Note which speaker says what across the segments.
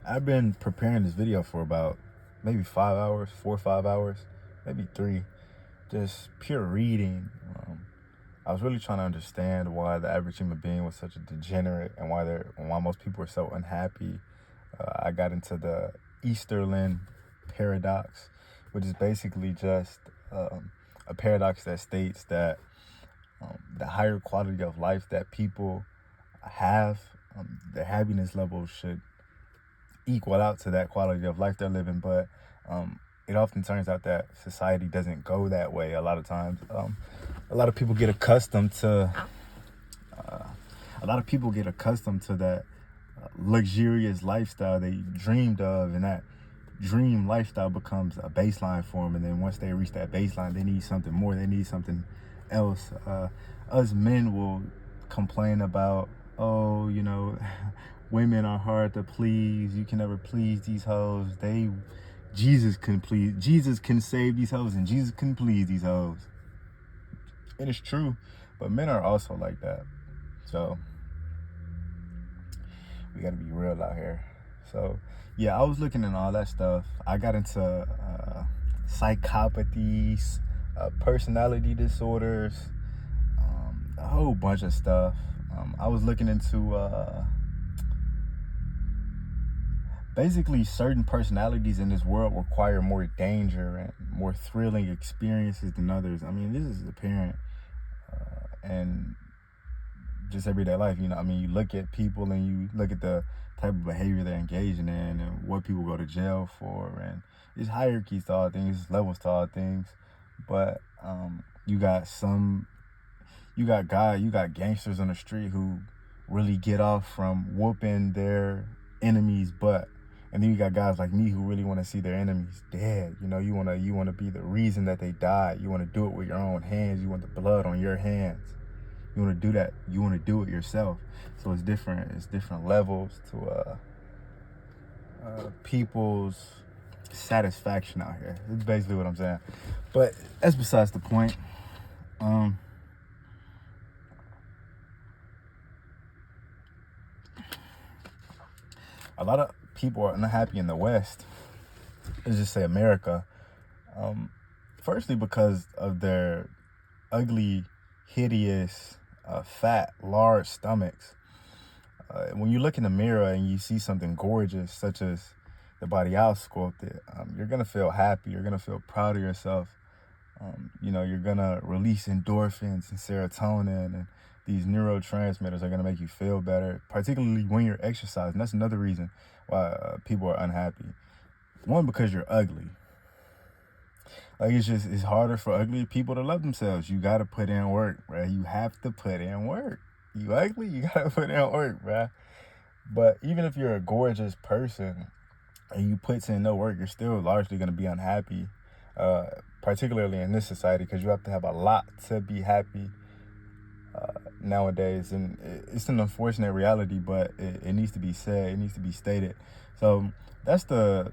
Speaker 1: I've been preparing this video for about maybe 5 hours, 4 or 5 hours, maybe 3. Just pure reading. I was really trying to understand why the average human being was such a degenerate and why most people are so unhappy. I got into the Easterlin paradox, which is basically just a paradox that states that the higher quality of life that people have, their happiness levels should equal out to that quality of life they're living. But it often turns out that society doesn't go that way. A lot of times, a lot of people get accustomed to that luxurious lifestyle they dreamed of, and that dream lifestyle becomes a baseline for them. And then once they reach that baseline, they need something more. They need something else. Us men will complain about, oh, women are hard to please. You can never please these hoes. Jesus can save these hoes, and Jesus can please these hoes. And it's true, but men are also like that. So we got to be real out here. So yeah, I was looking at all that stuff. I got into psychopathies, personality disorders, a whole bunch of stuff. I was looking into basically certain personalities in this world require more danger and more thrilling experiences than others. I mean, this is apparent and just everyday life. You look at people and you look at the type of behavior they're engaging in and what people go to jail for, and there's hierarchies to all things, levels to all things. But you got gangsters on the street who really get off from whooping their enemies' butt. And then you got guys like me who really want to see their enemies dead. You want to be the reason that they die. You want to do it with your own hands. You want the blood on your hands. You want to do that. You want to do it yourself. So it's different. It's different levels to people's satisfaction out here. That's basically what I'm saying. But that's besides the point. A lot of people are unhappy in the West. Let's just say America. Firstly, because of their ugly, hideous, fat, large stomachs. When you look in the mirror and you see something gorgeous, such as the body I sculpted, you're going to feel happy. You're going to feel proud of yourself. You're going to release endorphins and serotonin, and these neurotransmitters are going to make you feel better, particularly when you're exercising. That's another reason why people are unhappy. One, because you're ugly. Like, it's harder for ugly people to love themselves. You got to put in work, bruh. You have to put in work. You ugly, you got to put in work, bruh. But even if you're a gorgeous person and you put in no work, you're still largely going to be unhappy, particularly in this society, because you have to have a lot to be happy nowadays. And it's an unfortunate reality, but it needs to be said. It needs to be stated. So those are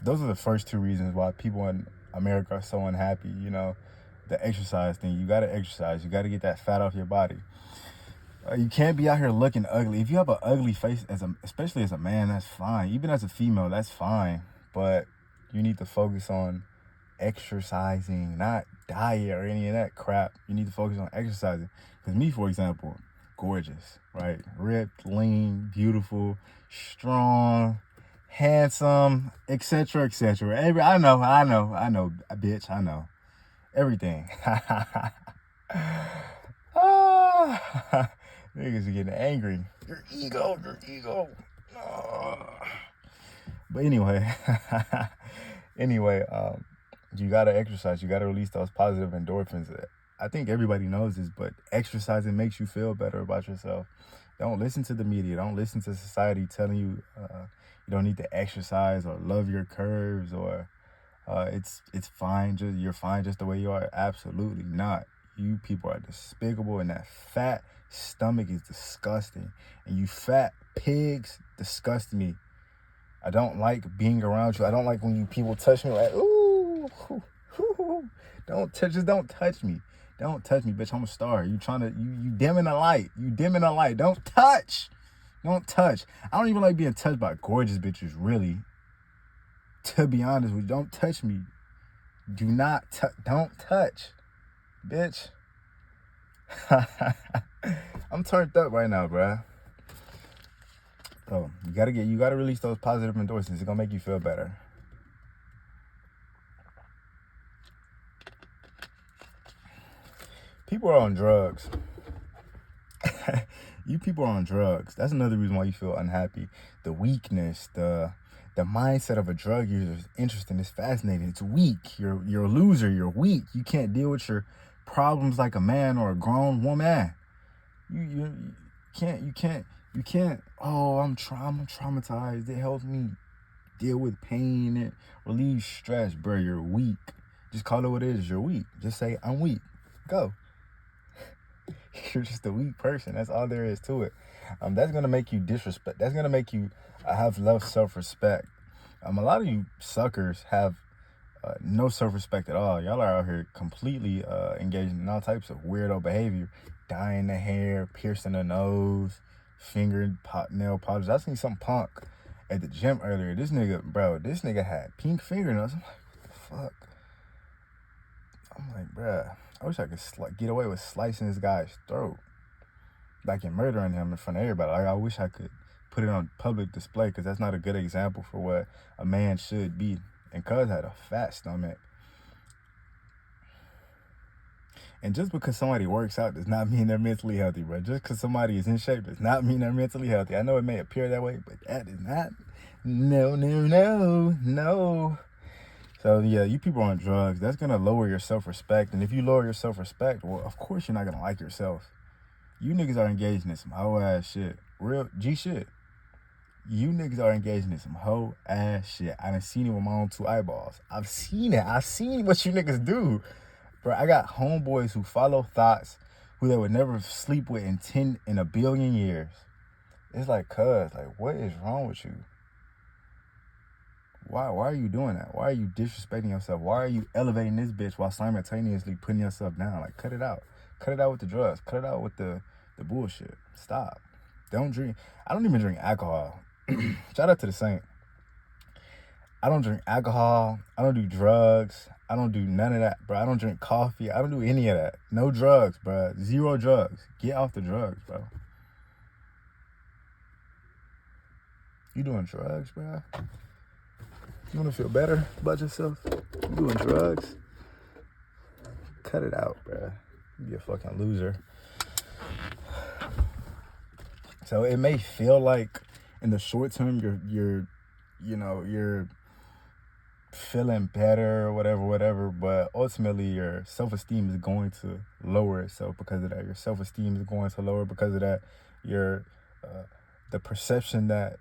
Speaker 1: the first two reasons why people in America are so unhappy. The exercise thing. You got to exercise. You got to get that fat off your body. You can't be out here looking ugly. If you have an ugly face, especially as a man, that's fine. Even as a female, that's fine. But you need to focus on exercising, not diet or any of that crap. You need to focus on exercising. Because me, for example, gorgeous, right? Ripped, lean, beautiful, strong, handsome, etc., etc. I know, bitch, I know. Everything. Niggas are getting angry. Your ego. But anyway, you gotta exercise. You gotta release those positive endorphins. I think everybody knows this, but exercising makes you feel better about yourself. Don't listen to the media. Don't listen to society telling you you don't need to exercise or love your curves, or it's fine. You're fine just the way you are. Absolutely not. You people are despicable, and that fat stomach is disgusting. And you fat pigs disgust me. I don't like being around you. I don't like when you people touch me like, ooh. Don't touch me. Don't touch me, bitch. I'm a star. You dimming the light. Don't touch. Don't touch. I don't even like being touched by gorgeous bitches, really. To be honest with you, don't touch me. Do not don't touch, bitch. I'm turned up right now, bruh. So you gotta release those positive endorsements. It's gonna make you feel better. People are on drugs. You people are on drugs. That's another reason why you feel unhappy. The weakness, the mindset of a drug user is interesting. It's fascinating. It's weak. You're a loser. You're weak. You can't deal with your problems like a man or a grown woman. You can't. Oh, I'm traumatized. It helps me deal with pain and relieve stress, bro. You're weak. Just call it what it is. You're weak. Just say I'm weak. Go. You're just a weak person. That's all there is to it. That's gonna make you disrespect. That's gonna make you have low self-respect. A lot of you suckers have no self-respect at all. Y'all are out here completely engaged in all types of weirdo behavior, dyeing the hair, piercing the nose, nail polish. I seen some punk at the gym earlier. This nigga had pink fingernails. I'm like, what the fuck? I'm like, bruh, I wish I could get away with slicing this guy's throat, like and murdering him in front of everybody. Like, I wish I could put it on public display, because that's not a good example for what a man should be. And cuz had a fat stomach. And just because somebody works out does not mean they're mentally healthy, bro. Just because somebody is in shape does not mean they're mentally healthy. I know it may appear that way, but that is not. No. So yeah, you people are on drugs. That's gonna lower your self-respect. And if you lower your self-respect, well, of course you're not gonna like yourself. You niggas are engaged in some hoe ass shit. Real G shit. You niggas are engaging in some hoe ass shit. I done seen it with my own two eyeballs. I've seen it. I've seen what you niggas do. Bro, I got homeboys who follow thoughts who they would never sleep with in a billion years. It's like, cuz, like, what is wrong with you? Why are you doing that? Why are you disrespecting yourself? Why are you elevating this bitch while simultaneously putting yourself down? Like, cut it out. Cut it out with the drugs. Cut it out with the bullshit. Stop. Don't drink. I don't even drink alcohol. Shout out to the Saint. I don't drink alcohol. I don't do drugs. I don't do none of that, bro. I don't drink coffee. I don't do any of that. No drugs, bro. Zero drugs. Get off the drugs, bro. You doing drugs, bro? You want to feel better about yourself? You doing drugs? Cut it out, bro. You be a fucking loser. So it may feel like in the short term you're feeling better or whatever, but ultimately your self-esteem is going to lower itself because of that. Your self-esteem is going to lower because of that. The perception that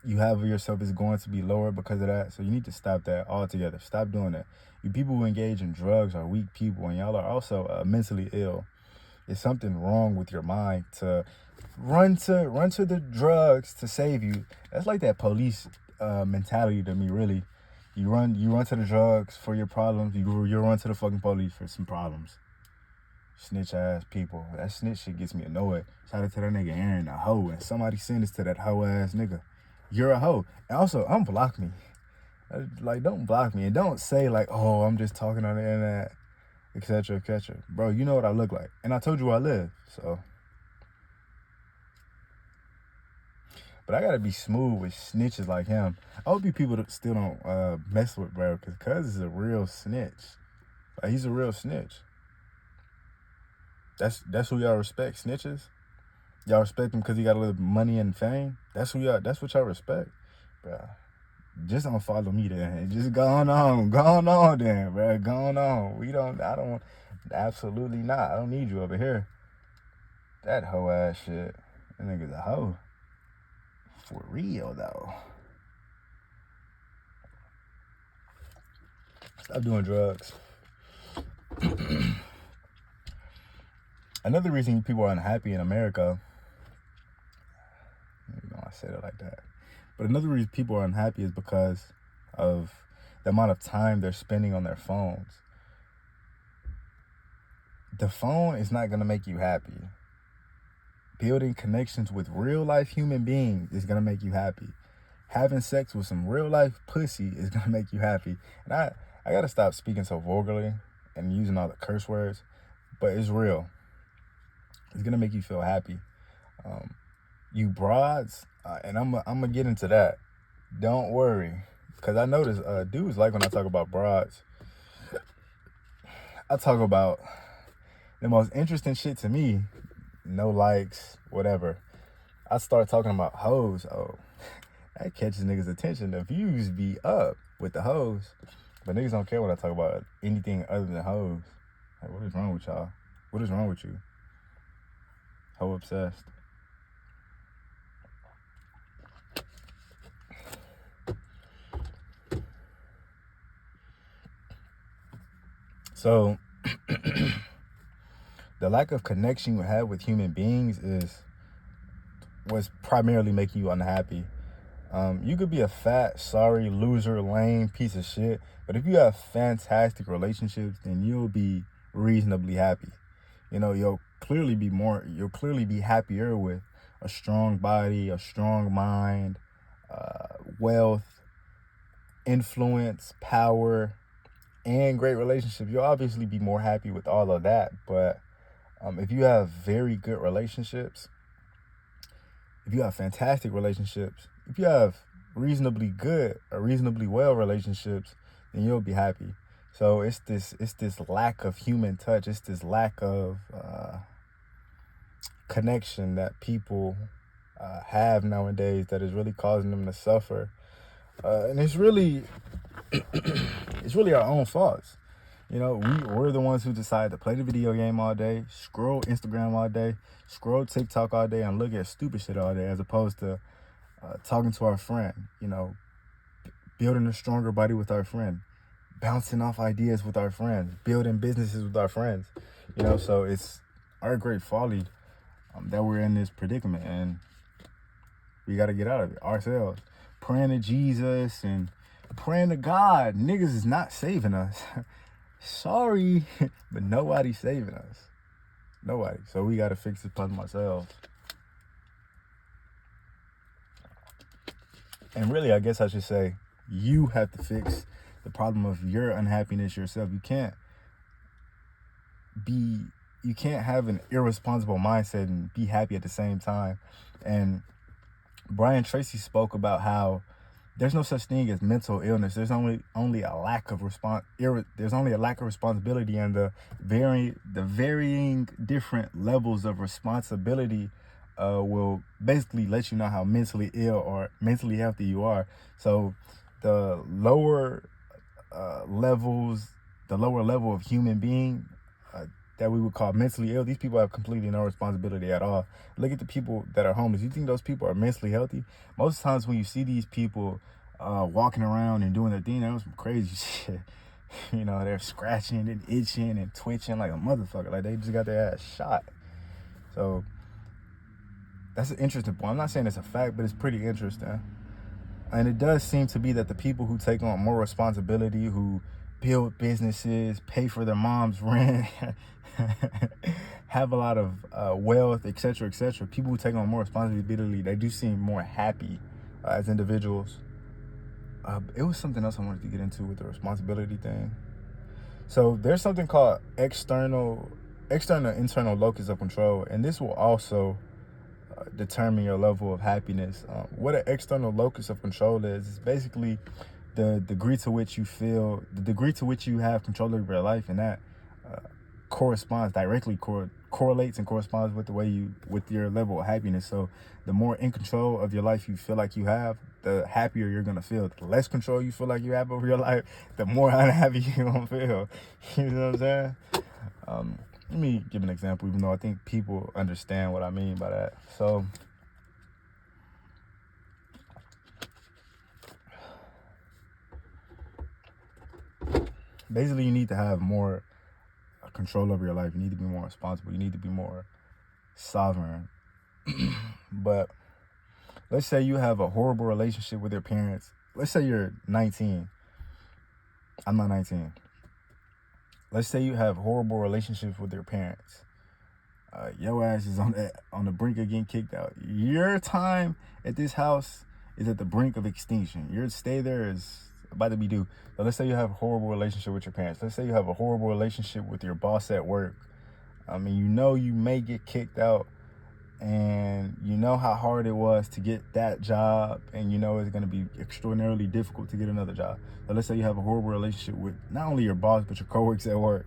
Speaker 1: you have of yourself is going to be lower because of that. So you need to stop that altogether. Stop doing that. You people who engage in drugs are weak people, and y'all are also mentally ill. There's something wrong with your mind to run to the drugs to save you. That's like that police mentality to me, really. You run to the drugs for your problems. You run to the fucking police for some problems. Snitch ass people. That snitch shit gets me annoyed. Shout out to that nigga Aaron, a hoe, and somebody send this to that hoe ass nigga. You're a hoe. And also, unblock me. Like, don't block me. And don't say, like, oh, I'm just talking on the internet, etc., etc. Bro, you know what I look like. And I told you where I live, so. But I gotta be smooth with snitches like him. I hope you people still don't mess with bro, because cuz is a real snitch. Like, he's a real snitch. That's who y'all respect, snitches? Y'all respect him because he got a little money and fame? That's what y'all respect? Bro, just don't follow me then. Just go on then, bro. Go on. Absolutely not. I don't need you over here. That hoe ass shit. That nigga's a hoe. For real, though. Stop doing drugs. Another reason people are unhappy in America, I said it like that, but another reason people are unhappy is because of the amount of time they're spending on their phones. The phone is not going to make you happy. Building connections with real life human beings is gonna make you happy. Having sex with some real life pussy is gonna make you happy. And I gotta stop speaking so vulgarly and using all the curse words, but it's real. It's gonna make you feel happy. You broads, and I'm gonna get into that. Don't worry, because I notice dudes like when I talk about broads. I talk about the most interesting shit to me. No likes, whatever. I start talking about hoes. Oh, that catches niggas' attention. The views be up with the hoes. But niggas don't care when I talk about anything other than hoes. Like, what is wrong with y'all? What is wrong with you? Hoe obsessed. So, the lack of connection you have with human beings is what's primarily making you unhappy. You could be a fat, sorry, loser, lame piece of shit, but if you have fantastic relationships, then you'll be reasonably happy. You know, you'll clearly be happier with a strong body, a strong mind, wealth, influence, power, and great relationships. You'll obviously be more happy with all of that. But if you have very good relationships, if you have fantastic relationships, if you have reasonably good or reasonably well relationships, then you'll be happy. So it's this lack of human touch. It's this lack of connection that people have nowadays that is really causing them to suffer. And it's really our own faults. You know, we're the ones who decide to play the video game all day, scroll Instagram all day, scroll TikTok all day, and look at stupid shit all day, as opposed to talking to our friend, you know, building a stronger body with our friend, bouncing off ideas with our friends, building businesses with our friends. You know, so it's our great folly that we're in this predicament, and we got to get out of it ourselves. Praying to Jesus and praying to God. Niggas is not saving us. Sorry, but nobody's saving us. Nobody. So we got to fix this problem ourselves. And really, I guess I should say, you have to fix the problem of your unhappiness yourself. You can't have an irresponsible mindset and be happy at the same time. And Brian Tracy spoke about how there's no such thing as mental illness. There's only a lack of there's only a lack of responsibility, and the varying different levels of responsibility will basically let you know how mentally ill or mentally healthy you are. So the lower level of human being that we would call mentally ill, these people have completely no responsibility at all. Look at the people that are homeless. You think those people are mentally healthy? Most times when you see these people walking around and doing their thing, they're some crazy shit. You know, they're scratching and itching and twitching like a motherfucker. Like they just got their ass shot. So that's an interesting point. I'm not saying it's a fact, but it's pretty interesting. And it does seem to be that the people who take on more responsibility, who build businesses, pay for their mom's rent, have a lot of wealth, etc., people who take on more responsibility, they do seem more happy as individuals. It was something else I wanted to get into with the responsibility thing. So there's something called external internal locus of control, and this will also determine your level of happiness. What an external locus of control is basically the degree to which you have control over your life, and that correlates and corresponds with your level of happiness. So the more in control of your life you feel like you have, the happier you're gonna feel. The less control you feel like you have over your life, the more unhappy you're gonna feel. You know what I'm saying? Let me give an example, even though I think people understand what I mean by that. So basically, you need to have more control over your life. You need to be more responsible. You need to be more sovereign. But let's say you have a horrible relationship with your parents. Let's say you're 19. I'm not 19. Let's say you have horrible relationships with your parents. Your ass is on the brink of getting kicked out. Your time at this house is at the brink of extinction. Your stay there is about to be due. So let's say you have a horrible relationship with your parents. Let's say you have a horrible relationship with your boss at work. I mean, you know you may get kicked out, and you know how hard it was to get that job, and you know it's going to be extraordinarily difficult to get another job. So let's say you have a horrible relationship with not only your boss, but your coworkers at work.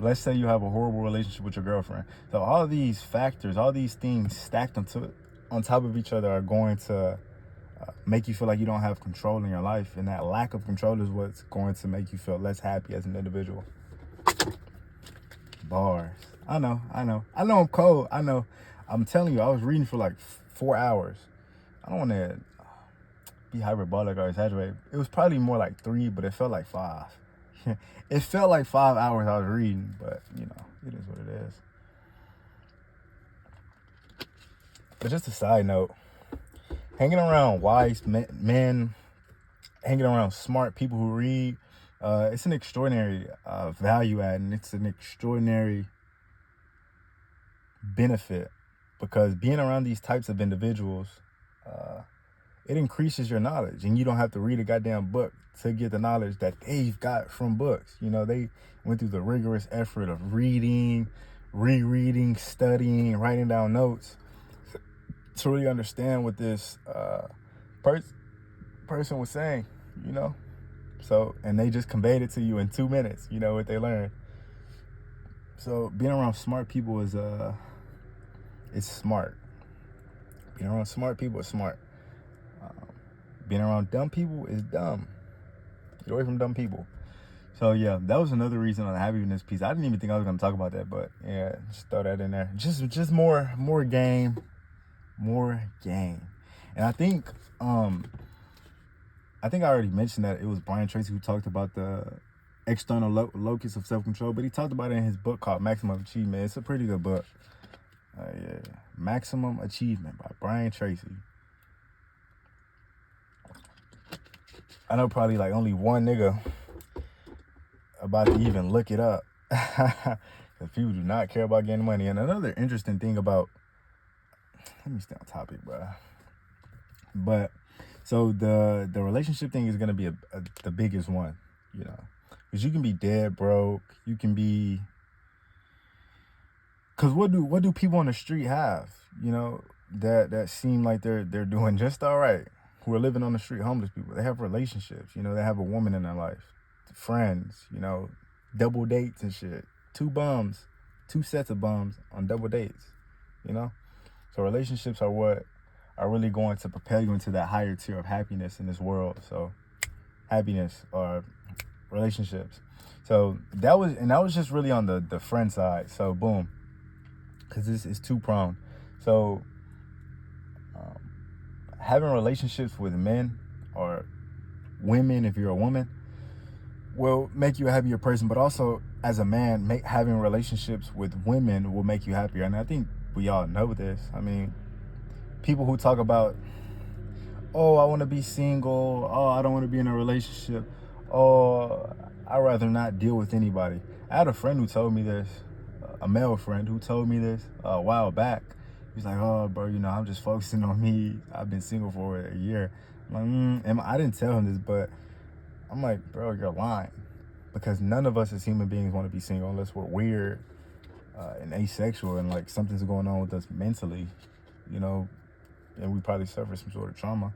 Speaker 1: Let's say you have a horrible relationship with your girlfriend. So all of these factors, all these things stacked on top of each other are going to make you feel like you don't have control in your life. And that lack of control is what's going to make you feel less happy as an individual. Bars. I know I'm cold. I know. I'm telling you, I was reading for like 4 hours. I don't want to be hyperbolic or exaggerate. It was probably more like 3, but it felt like 5. It felt like 5 hours I was reading, but you know, it is what it is. But just a side note, hanging around wise men, hanging around smart people who read, it's an extraordinary value add, and it's an extraordinary benefit, because being around these types of individuals, it increases your knowledge, and you don't have to read a goddamn book to get the knowledge that they've got from books. You know, they went through the rigorous effort of reading, rereading, studying, writing down notes to really understand what this person was saying, you know. So, and they just conveyed it to you in 2 minutes, you know, what they learned. So being around smart people is it's smart. Being around smart people is smart. Being around dumb people is dumb. Get away from dumb people. So yeah, that was another reason on the happiness piece. I didn't even think I was gonna talk about that, but yeah, just throw that in there. Just more game. And I think I already mentioned that it was Brian Tracy who talked about the external locus of self-control, but he talked about it in his book called Maximum Achievement. It's a pretty good book. Yeah, Maximum Achievement by Brian Tracy. I know probably like only one nigga about to even look it up, because people do not care about getting money. And another interesting thing about, let me stay on topic, bro. But so the relationship thing is gonna be the biggest one, you know, because you can be dead broke, you can be. Because what do people on the street have, you know, that seem like they're doing just all right, who are living on the street, homeless people? They have relationships, you know, they have a woman in their life, friends, you know, double dates and shit. 2 sets of bums on double dates, you know? So relationships are what are really going to propel you into that higher tier of happiness in this world. So happiness or relationships. So that was just really on the friend side. So boom. Because this is 2-pronged. So having relationships with men or women, if you're a woman, will make you a happier person. But also, as a man, having relationships with women will make you happier. And I think we all know this. I mean, people who talk about, oh, I want to be single, oh, I don't want to be in a relationship, oh, I'd rather not deal with anybody. I had a friend who told me this, a male friend who told me this a while back. He's like, oh, bro, you know, I'm just focusing on me. I've been single for a year. I'm like, I didn't tell him this, but I'm like, bro, you're lying. Because none of us as human beings want to be single unless we're weird and asexual and like something's going on with us mentally, you know, and we probably suffer some sort of trauma.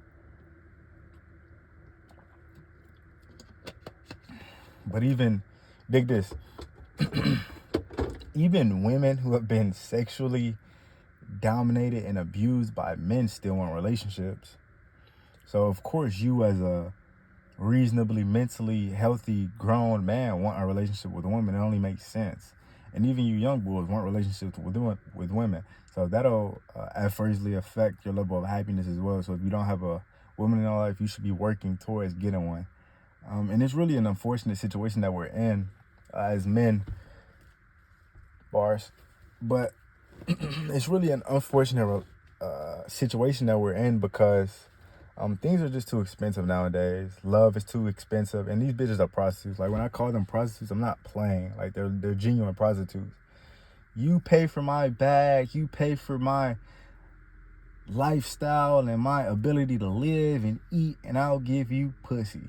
Speaker 1: But even, dig this, even women who have been sexually dominated and abused by men still want relationships. So of course you, as a reasonably mentally healthy grown man, want a relationship with a woman. It only makes sense. And even you young boys want relationships with women. So that'll adversely affect your level of happiness as well. So if you don't have a woman in your life, you should be working towards getting one. And it's really an unfortunate situation that we're in as men, bars. But it's really an unfortunate situation that we're in, because things are just too expensive nowadays. Love is too expensive, and these bitches are prostitutes. Like, when I call them prostitutes, I'm not playing. Like, they're genuine prostitutes. You pay for my bag, you pay for my lifestyle and my ability to live and eat, and I'll give you pussy.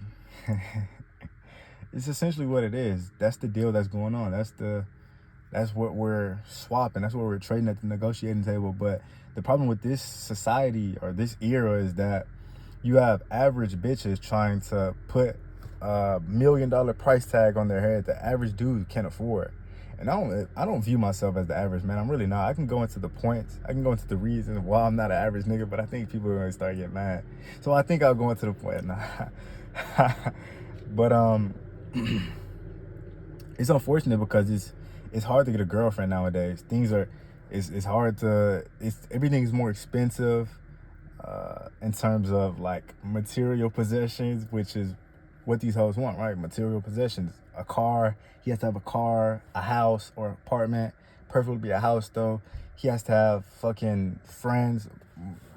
Speaker 1: It's essentially what it is. That's the deal that's going on. That's what we're swapping. That's what we're trading at the negotiating table. But the problem with this society or this era is that you have average bitches trying to put $1 million price tag on their head the average dude can't afford. And I don't view myself as the average man. I'm really not. I can go into the points. I can go into the reasons why I'm not an average nigga, but I think people are gonna start getting mad. So I think I'll go into the point. Nah. But it's unfortunate because it's hard to get a girlfriend nowadays. It's hard to everything's more expensive in terms of like material possessions, which is what these hoes want, right? Material possessions. A car. He has to have a car, a house or apartment. Preferably a house though. He has to have fucking friends,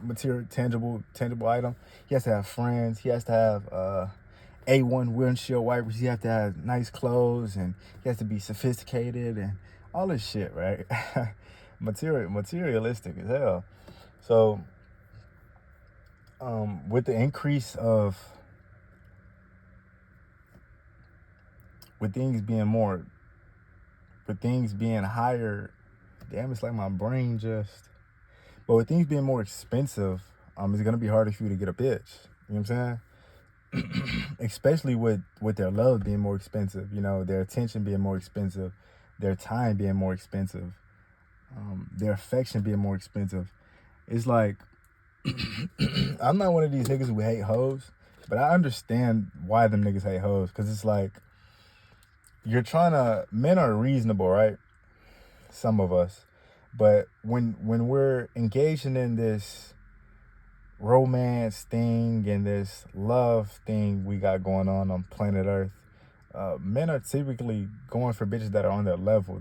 Speaker 1: material, tangible item. He has to have friends. He has to have A1 windshield wipers. He has to have nice clothes, and he has to be sophisticated and all this shit, right? Materialistic as hell. So with the increase of with things being higher, damn, it's like my brain just. But with things being more expensive, it's gonna be harder for you to get a bitch. You know what I'm saying? Especially with their love being more expensive, you know, their attention being more expensive, their time being more expensive, their affection being more expensive. It's like I'm not one of these niggas who hate hoes, but I understand why them niggas hate hoes, because it's like men are reasonable, right? Some of us. But when we're engaging in this romance thing and this love thing we got going on planet Earth, men are typically going for bitches that are on their level.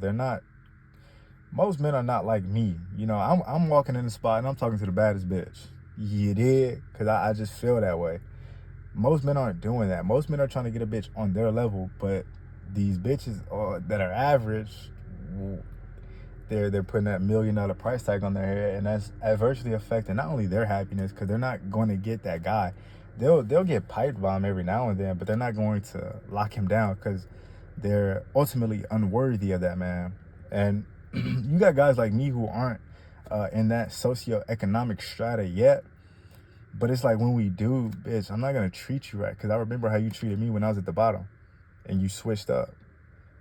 Speaker 1: Most men are not like me. You know, I'm walking in the spot and I'm talking to the baddest bitch. You did? Because I just feel that way. Most men aren't doing that. Most men are trying to get a bitch on their level, but these bitches that are average, they're putting that $1 million price tag on their head, and that's adversely affecting not only their happiness, because they're not going to get that guy. They'll get pipe bomb every now and then, but they're not going to lock him down because they're ultimately unworthy of that man. And you got guys like me who aren't in that socioeconomic strata yet, but it's like when we do, bitch, I'm not gonna treat you right because I remember how you treated me when I was at the bottom, and you switched up.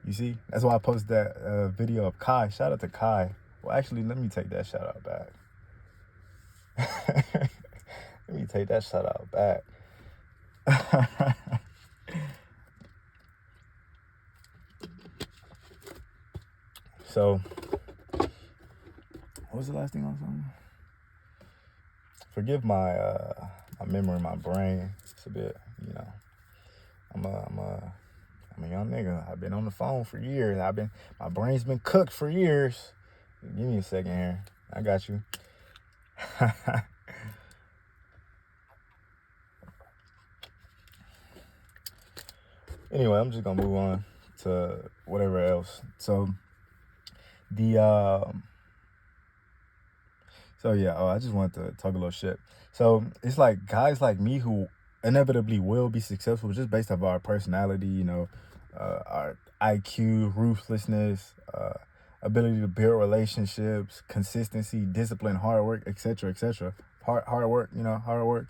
Speaker 1: You see? That's why I posted that video of Kai. Shout out to Kai. Well, actually, let me take that shout out back. Let me take that shout out back. So, what was the last thing I was on? Forgive my my memory, my brain. It's a bit, you know. I'm a young nigga. I've been on the phone for years. My brain's been cooked for years. Give me a second here. I got you. Anyway, I'm just gonna move on to whatever else. So I just wanted to talk a little shit. So it's like guys like me who inevitably will be successful just based off our personality, you know, our IQ, ruthlessness, ability to build relationships, consistency, discipline, hard work, etc., etc. Hard work, you know, hard work.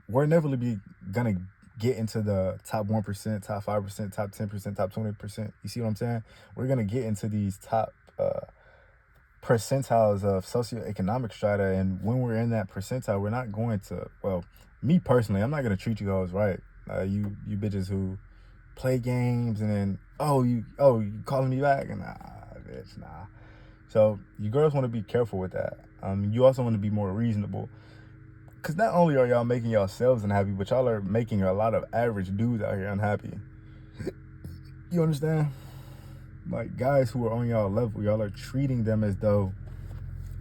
Speaker 1: We're inevitably gonna get into the top 1%, top 5%, top 10%, top 20%. You see what I'm saying? We're gonna get into these top percentiles of socioeconomic strata, and when we're in that percentile, we're not going to, well, me personally, I'm not going to treat you hoes right. You bitches who play games and then you calling me back, and nah, bitch, nah. So you girls want to be careful with that. You also want to be more reasonable, because not only are y'all making yourselves unhappy, but y'all are making a lot of average dudes out here unhappy. You understand? Like, guys who are on y'all level, y'all are treating them as though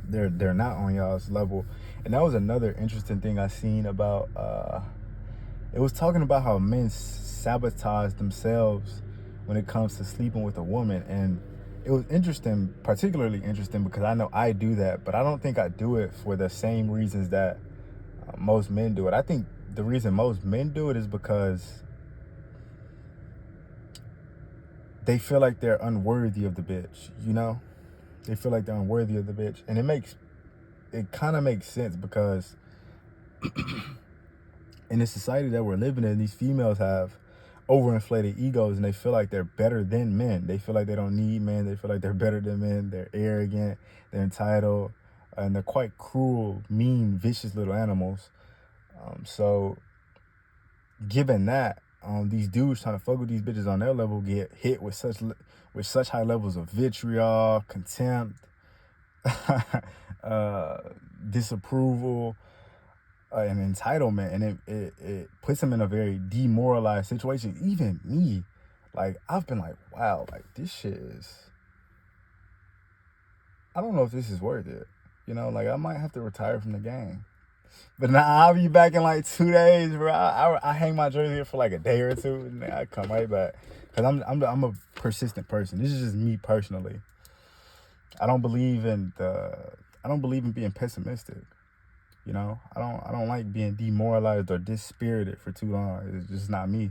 Speaker 1: they're not on y'all's level. And that was another interesting thing I seen about it was talking about how men sabotage themselves when it comes to sleeping with a woman. And it was interesting, particularly interesting, because I know I do that, but I don't think I do it for the same reasons that most men do it. I think the reason most men do it is because they feel like they're unworthy of the bitch, you know? They feel like they're unworthy of the bitch. And it kind of makes sense because in the society that we're living in, these females have overinflated egos and they feel like they're better than men. They feel like they don't need men. They feel like they're better than men. They're arrogant, they're entitled, and they're quite cruel, mean, vicious little animals. So given that, these dudes trying to fuck with these bitches on their level get hit with such high levels of vitriol, contempt, disapproval, and entitlement, and it puts them in a very demoralized situation. Even me, like, I've been like, wow, like, this shit is, I don't know if this is worth it, you know, like, I might have to retire from the game. But now I'll be back in like 2 days, bro. I hang my jersey here for like a day or two, and then I come right back. Cause I'm a persistent person. This is just me personally. I don't believe in being pessimistic. You know, I don't like being demoralized or dispirited for too long. It's just not me.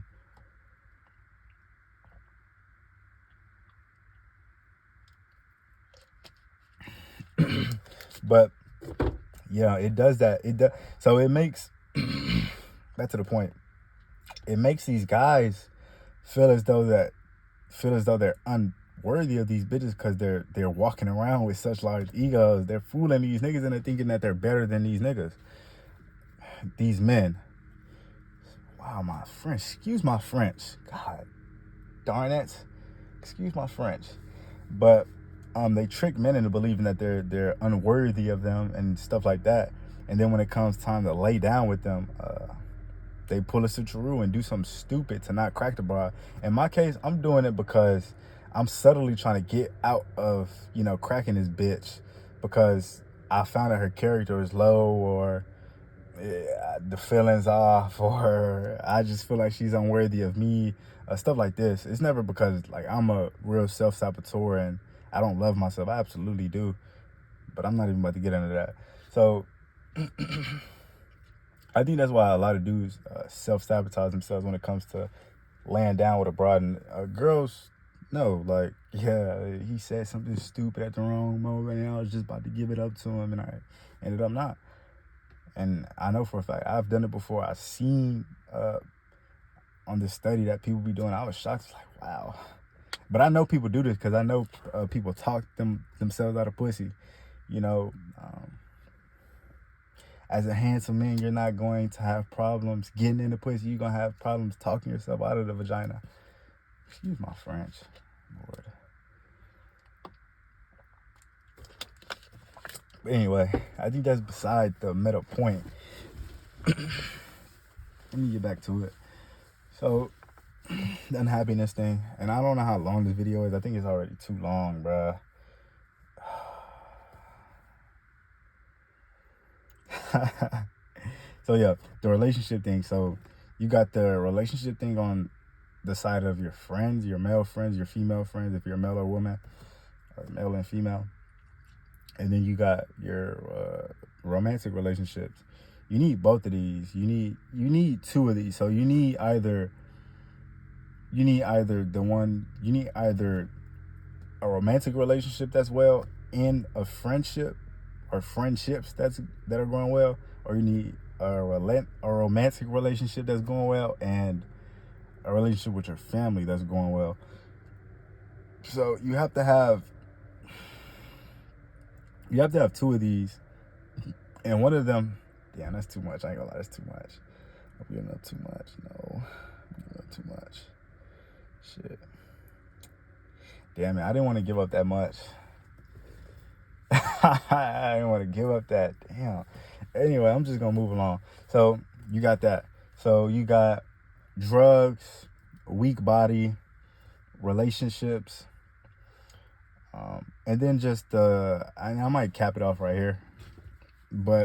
Speaker 1: But yeah, it does that. It does. So it makes back to the point. It makes these guys feel as though they're unworthy of these bitches because they're walking around with such large egos. They're fooling these niggas and they're thinking that they're better than these niggas. These men. Wow, my French. Excuse my French. God darn it. Excuse my French. But they trick men into believing that they're unworthy of them and stuff like that. And then when it comes time to lay down with them, they pull a switcheroo and do something stupid to not crack the bra. In my case, I'm doing it because I'm subtly trying to get out of, cracking this bitch because I found that her character is low, or the feelings off, or I just feel like she's unworthy of me, stuff like this. It's never because like I'm a real self-saboteur and I don't love myself. I absolutely do, but I'm not even about to get into that. So I think that's why a lot of dudes self-sabotage themselves when it comes to laying down with a broad. And girls, no, like, yeah, he said something stupid at the wrong moment and I was just about to give it up to him and I ended up not. And I know for a fact, I've done it before. I've seen on this study that people be doing. I was shocked, like, wow. But I know people do this because I know people talk themselves out of pussy. As a handsome man, you're not going to have problems getting in the pussy. You're going to have problems talking yourself out of the vagina. Excuse my French, Lord. But anyway, I think that's beside the meta point. Let me get back to it. So, the unhappiness thing. And I don't know how long this video is. I think it's already too long, bruh. So yeah, the relationship thing. So you got the relationship thing on the side of your friends, your male friends, your female friends, if you're a male or woman, or male and female. And then you got your romantic relationships. You need both of these. You need two of these. So you need either a romantic relationship that's well and a friendship or friendships that are going well, or you need a romantic relationship that's going well and a relationship with your family that's going well. So you have to have two of these, and one of them, damn, that's too much. I ain't gonna lie, that's too much. I'm giving up too much. No, I'm giving up too much. Shit. Damn it, I didn't want to give up that much. I didn't want to give up that. Damn. Anyway, I'm just gonna move along. So you got that. So you got drugs, weak body, relationships, and then just I might cap it off right here, but